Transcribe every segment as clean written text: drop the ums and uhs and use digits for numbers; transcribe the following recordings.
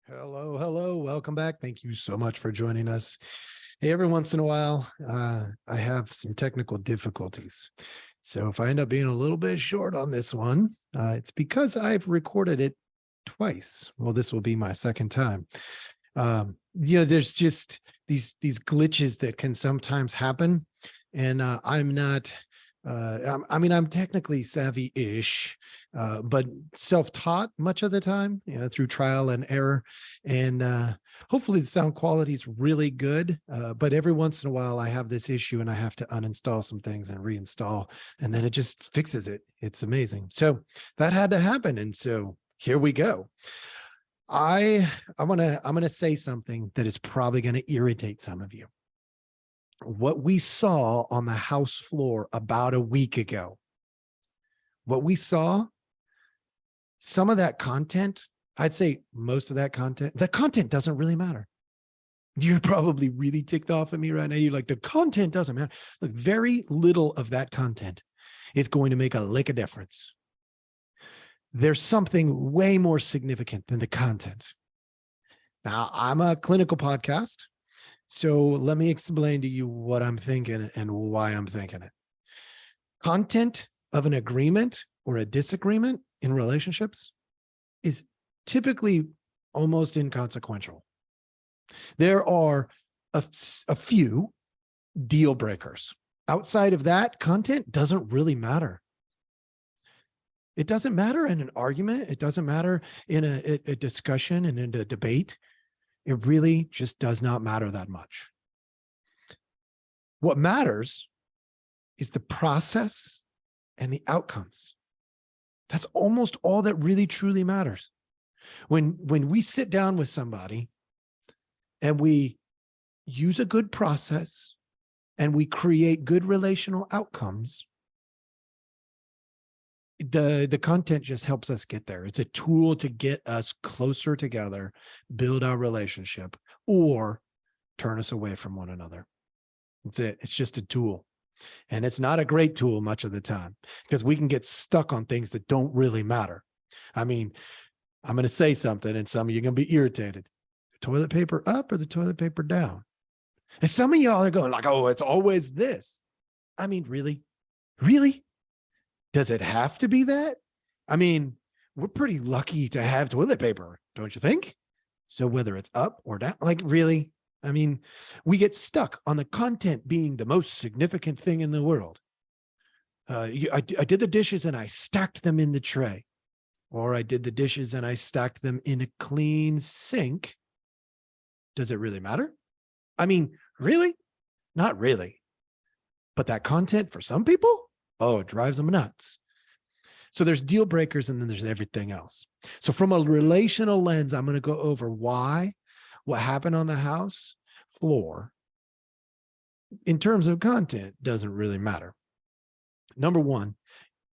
Hello, hello. Welcome back. Thank you so much for joining us. Hey, every once in a while, I have some technical difficulties. So if I end up being a little bit short on this one, it's because I've recorded it twice. Well, this will be my second time. There's just these glitches that can sometimes happen. And I'm not I'm technically savvy-ish, but self-taught much of the time, through trial and error. And hopefully the sound quality is really good. But every once in a while, I have this issue and I have to uninstall some things and reinstall, and then it just fixes it. It's amazing. So that had to happen. And so here we go. I'm gonna say something that is probably going to irritate some of you. What we saw on the house floor about a week ago, what we saw, some of that content, I'd say most of that content, the content doesn't really matter. You're probably really ticked off at me right now. You're like, the content doesn't matter. Look, very little of that content is going to make a lick of difference. There's something way more significant than the content. Now, I'm a clinical podcast, so let me explain to you what I'm thinking and why I'm thinking it. Content of an agreement or a disagreement in relationships is typically almost inconsequential. There are a few deal breakers. Outside of that, content doesn't really matter. It doesn't matter in an argument. It doesn't matter in a discussion and in a debate. It really just does not matter that much. What matters is the process and the outcomes. That's almost all that really truly matters. When we sit down with somebody and we use a good process and we create good relational outcomes, the content just helps us get there. It's a tool to get us closer together, build our relationship, or turn us away from one another. That's it. It's just a tool. And it's not a great tool much of the time because we can get stuck on things that don't really matter. I mean, I'm going to say something and some of you are going to be irritated. The toilet paper up or the toilet paper down? And some of y'all are going like, oh, it's always this. I mean, really? Really? Does it have to be that? I mean, we're pretty lucky to have toilet paper, don't you think? So whether it's up or down, like really, I mean, we get stuck on the content being the most significant thing in the world. I did the dishes and I stacked them in the tray, or I did the dishes and I stacked them in a clean sink. Does it really matter? I mean, really? Not really. But that content for some people, oh, it drives them nuts. So there's deal breakers and then there's everything else. So from a relational lens, I'm going to go over why what happened on the house floor in terms of content doesn't really matter. Number one,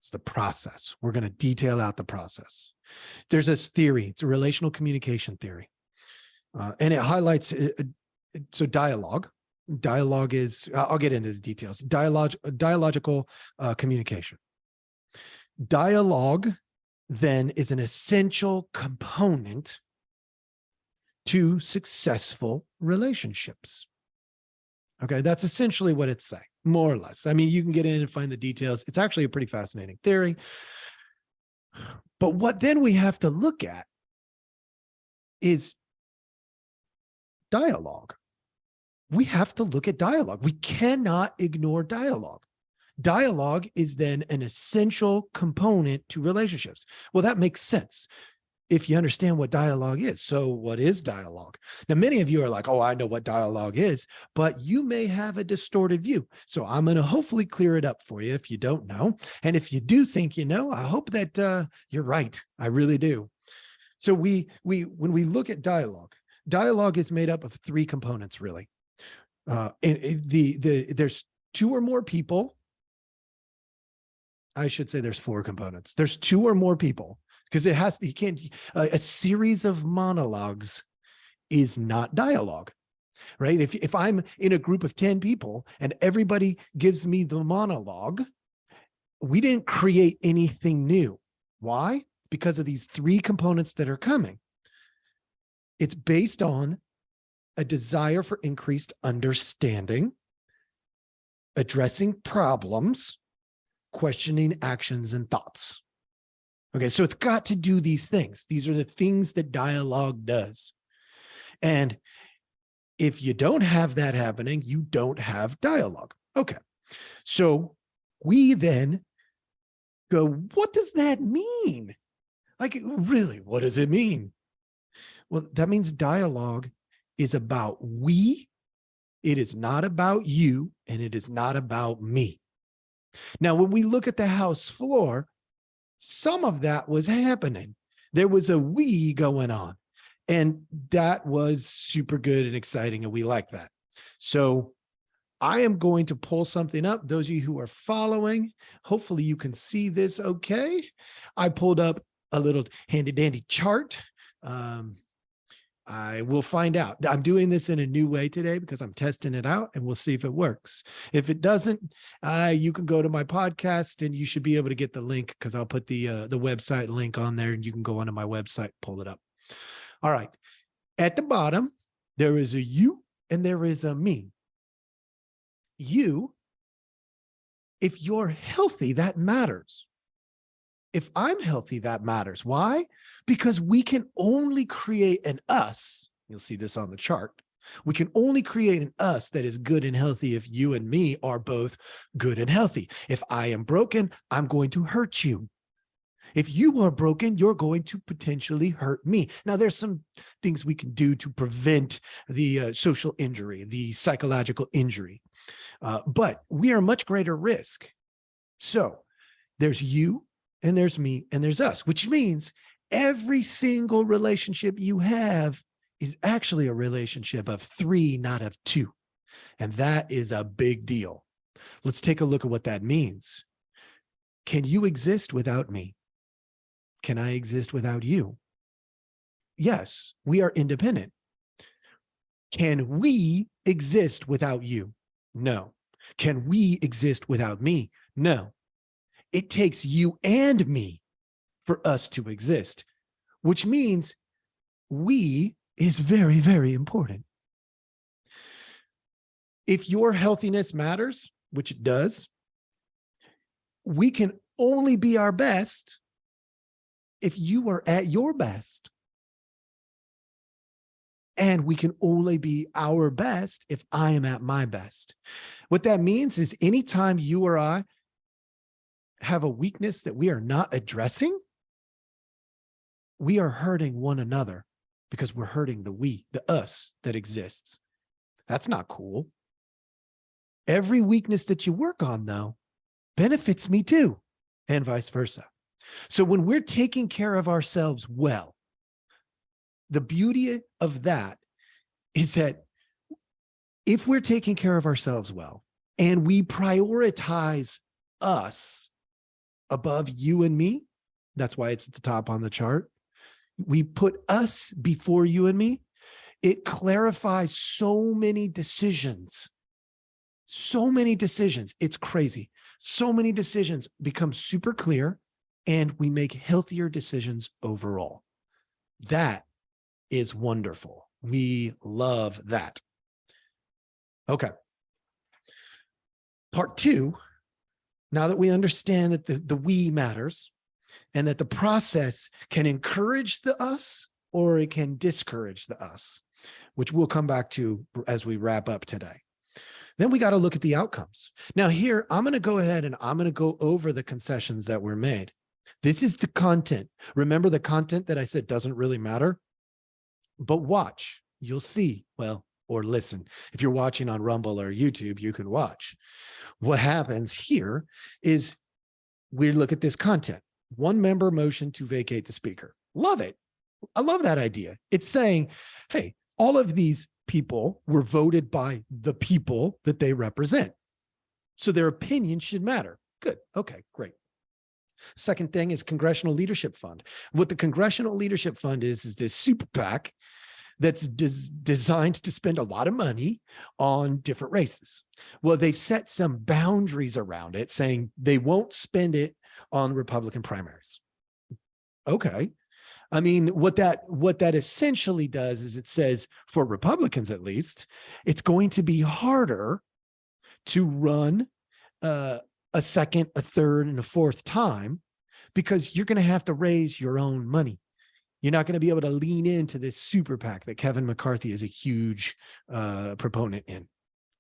it's the process. We're going to detail out the process. There's this theory. It's a relational communication theory. And it highlights, so dialogue. Dialogue is, I'll get into the details. Dialogical communication. Dialogue then is an essential component to successful relationships. Okay, that's essentially what it's saying, more or less. I mean, you can get in and find the details. It's actually a pretty fascinating theory. But what then we have to look at is dialogue. We have to look at dialogue. We cannot ignore dialogue. Dialogue is then an essential component to relationships. Well, that makes sense if you understand what dialogue is. So what is dialogue? Now, many of you are like, oh, I know what dialogue is, but you may have a distorted view. So I'm going to hopefully clear it up for you if you don't know. And if you do think you know, I hope that you're right. I really do. So when we look at dialogue, dialogue is made up of three components, really. There's two or more people. I should say there's four components. There's two or more people because you can't, a series of monologues is not dialogue, right? If I'm in a group of 10 people and everybody gives me the monologue, we didn't create anything new. Why? Because of these three components that are coming. It's based on a desire for increased understanding, addressing problems, questioning actions and thoughts. Okay, so it's got to do these things. These are the things that dialogue does. And if you don't have that happening, you don't have dialogue. Okay, so we then go, what does that mean? Like, really, what does it mean? Well, that means dialogue is about we. It is not about you, and it is not about me. Now, when we look at the house floor, some of that was happening. There was a we going on, and that was super good and exciting, and we like that. So I am going to pull something up. Those of you who are following, hopefully you can see this okay. I pulled up a little handy dandy chart. I will find out. I'm doing this in a new way today because I'm testing it out, and we'll see if it works. If it doesn't, you can go to my podcast and you should be able to get the link, because I'll put the website link on there, and you can go onto my website, pull it up. All right. At the bottom, there is a you and there is a me. You, if you're healthy, that matters. If I'm healthy, that matters. Why? Because we can only create an us. You'll see this on the chart. We can only create an us that is good and healthy if you and me are both good and healthy. If I am broken, I'm going to hurt you. If you are broken, you're going to potentially hurt me. Now, there's some things we can do to prevent the social injury, the psychological injury, but we are much greater risk. So there's you, and there's me, and there's us, which means every single relationship you have is actually a relationship of three, not of two. And that is a big deal. Let's take a look at what that means. Can you exist without me? Can I exist without you? Yes, we are independent. Can we exist without you? No. Can we exist without me? No. It takes you and me for us to exist, which means we is very, very important. If your healthiness matters, which it does, we can only be our best if you are at your best. And we can only be our best if I am at my best. What that means is anytime you or I have a weakness that we are not addressing, we are hurting one another, because we're hurting the us that exists. That's not cool. Every weakness that you work on, though, benefits me too, and vice versa. So when we're taking care of ourselves well, the beauty of that is that if we're taking care of ourselves well and we prioritize us above you and me, that's why it's at the top on the chart. We put us before you and me. It clarifies so many decisions. So many decisions. It's crazy. So many decisions become super clear, and we make healthier decisions overall. That is wonderful. We love that. Okay. Part two, now that we understand that the we matters, and that the process can encourage the us or it can discourage the us, which we'll come back to as we wrap up today. Then we got to look at the outcomes. Now here, I'm going to go ahead and I'm going to go over the concessions that were made. This is the content. Remember the content that I said doesn't really matter? But watch, you'll see, well, or listen. If you're watching on Rumble or YouTube, you can watch. What happens here is we look at this content. One member motion to vacate the speaker. Love it. I love that idea. It's saying, hey, all of these people were voted by the people that they represent, so their opinion should matter. Good. Okay, great. Second thing is Congressional Leadership Fund. What the Congressional Leadership Fund is this super PAC that's designed to spend a lot of money on different races. Well, they've set some boundaries around it, saying they won't spend it on Republican primaries. Okay. I mean, what that essentially does is it says, for Republicans at least, it's going to be harder to run a second, a third, and a fourth time because you're going to have to raise your own money. You're not going to be able to lean into this super PAC that Kevin McCarthy is a huge proponent in.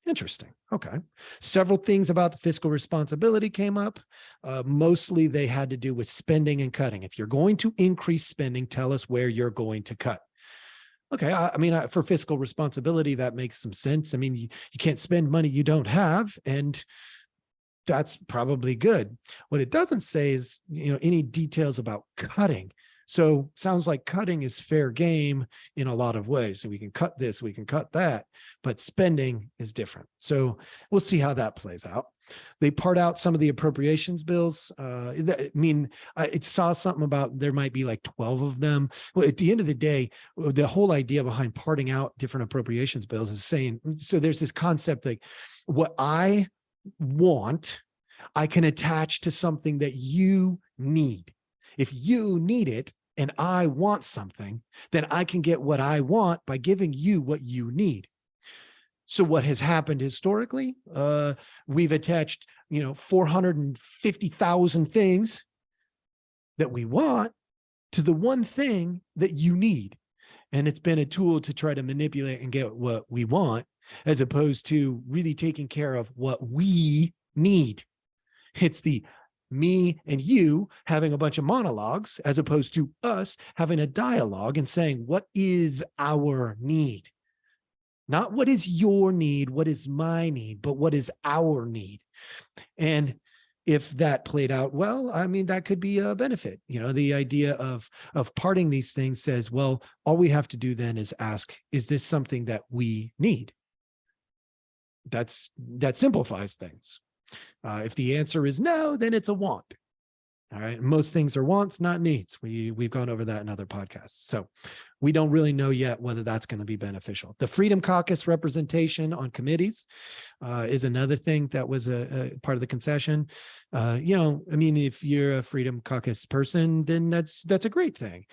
Interesting. Okay. Several things about the fiscal responsibility came up. Mostly they had to do with spending and cutting. If you're going to increase spending, tell us where you're going to cut. Okay. I mean, for fiscal responsibility, that makes some sense. I mean, you can't spend money you don't have, and that's probably good. What it doesn't say is, any details about cutting. So sounds like cutting is fair game in a lot of ways. So we can cut this, we can cut that, but spending is different. So we'll see how that plays out. They part out some of the appropriations bills. It saw something about there might be like 12 of them. Well, at the end of the day, the whole idea behind parting out different appropriations bills is saying, so there's this concept like what I want, I can attach to something that you need. If you need it and I want something, then I can get what I want by giving you what you need. So what has happened historically, we've attached, 450,000 things that we want to the one thing that you need. And it's been a tool to try to manipulate and get what we want, as opposed to really taking care of what we need. It's the me and you having a bunch of monologues, as opposed to us having a dialogue and saying, what is our need? Not what is your need, what is my need, but what is our need? And if that played out well, I mean, that could be a benefit. The idea of parting these things says, well, all we have to do then is ask, is this something that we need? That simplifies things. If the answer is no, then it's a want. All right. Most things are wants, not needs. We've gone over that in other podcasts. So we don't really know yet whether that's going to be beneficial. The Freedom Caucus representation on committees is another thing that was a part of the concession. If you're a Freedom Caucus person, then that's a great thing.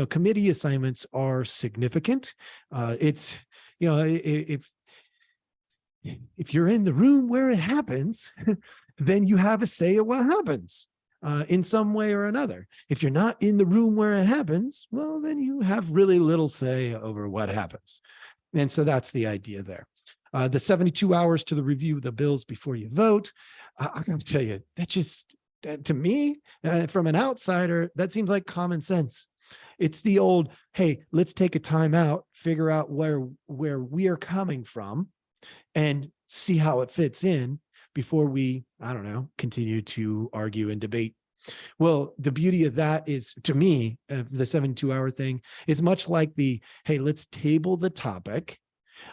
Committee assignments are significant. If you're in the room where it happens, then you have a say at what happens in some way or another. If you're not in the room where it happens, well, then you have really little say over what happens. And so that's the idea there. The 72 hours to the review of the bills before you vote. I'm going to tell you, to me, from an outsider, that seems like common sense. It's the old, hey, let's take a time out, figure out where we are coming from, and see how it fits in before we, continue to argue and debate. Well, the beauty of that is, to me, the 72-hour thing is much like the, hey, let's table the topic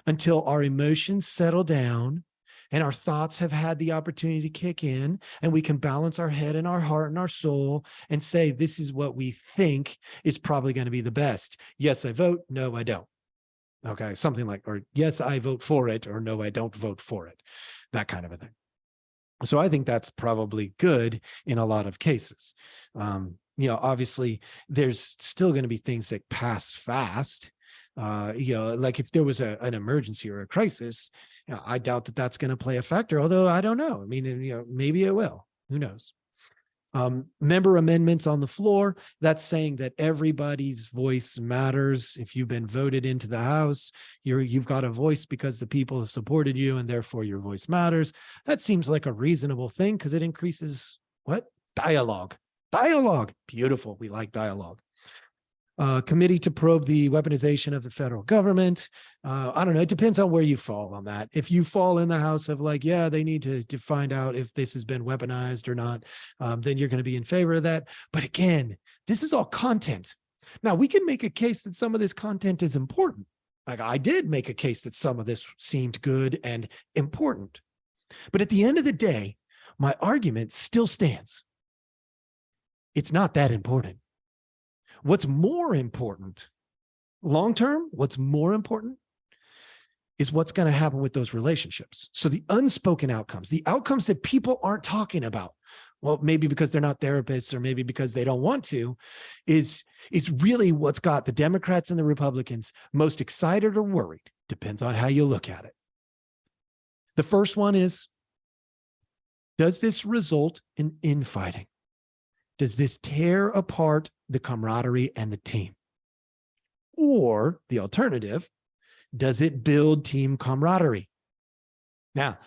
until our emotions settle down and our thoughts have had the opportunity to kick in, and we can balance our head and our heart and our soul and say, this is what we think is probably going to be the best. Yes, I vote. No, I don't. Okay, something like, or yes, I vote for it, or no, I don't vote for it, that kind of a thing. So I think that's probably good in a lot of cases. Obviously, there's still going to be things that pass fast. Like if there was an emergency or a crisis, I doubt that that's going to play a factor, although I don't know. I mean, maybe it will. Who knows? Member amendments on the floor, that's saying that everybody's voice matters. If you've been voted into the House, you've got a voice because the people have supported you, and therefore your voice matters. That seems like a reasonable thing because it increases what? Dialogue. Beautiful. We like dialogue. Committee to probe the weaponization of the federal government. I don't know. It depends on where you fall on that. If you fall in the house of like, yeah, they need to find out if this has been weaponized or not, then you're going to be in favor of that. But again, this is all content. Now, we can make a case that some of this content is important. Like I did make a case that some of this seemed good and important. But at the end of the day, my argument still stands. It's not that important. What's more important, long-term, what's more important is what's going to happen with those relationships. So the unspoken outcomes, the outcomes that people aren't talking about. well, maybe because they're not therapists or maybe because they don't want to, is really what's got the Democrats and the Republicans most excited or worried. Depends on how you look at it. The first one is, does this result in infighting? Does this tear apart the camaraderie and the team? Or the alternative, does it build team camaraderie? Now,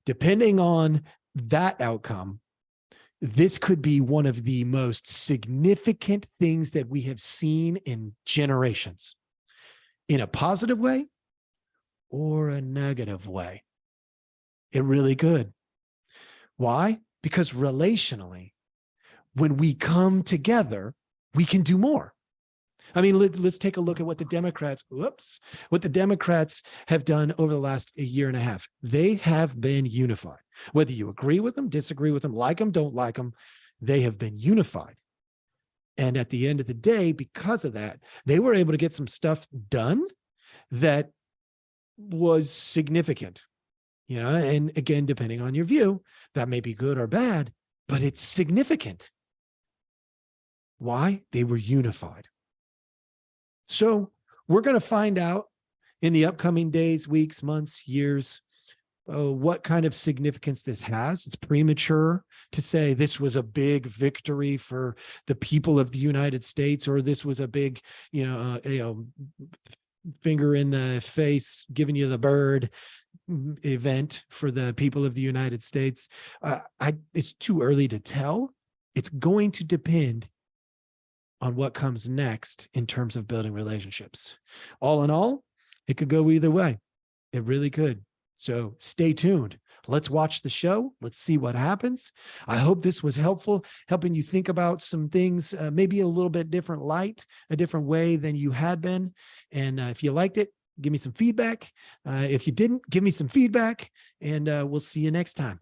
depending on that outcome, this could be one of the most significant things that we have seen in generations, in a positive way or a negative way. It really could. Why? Because relationally, when we come together, we can do more. I mean, let's take a look at what the Democrats have done over the last year and a half. They have been unified. Whether you agree with them, disagree with them, like them, don't like them, they have been unified. And at the end of the day, because of that, they were able to get some stuff done that was significant. And again, depending on your view, that may be good or bad, but it's significant. Why? They were unified. So we're going to find out in the upcoming days, weeks, months, years, what kind of significance this has. It's premature to say this was a big victory for the people of the United States, or this was a big, finger in the face, giving you the bird event for the people of the United States. It's too early to tell. It's going to depend on what comes next in terms of building relationships. All in all, it could go either way. It really could. So stay tuned. Let's watch the show. Let's see what happens. I hope this was helpful, helping you think about some things, maybe a little bit different light, a different way than you had been. And if you liked it, give me some feedback. If you didn't, give me some feedback, and we'll see you next time.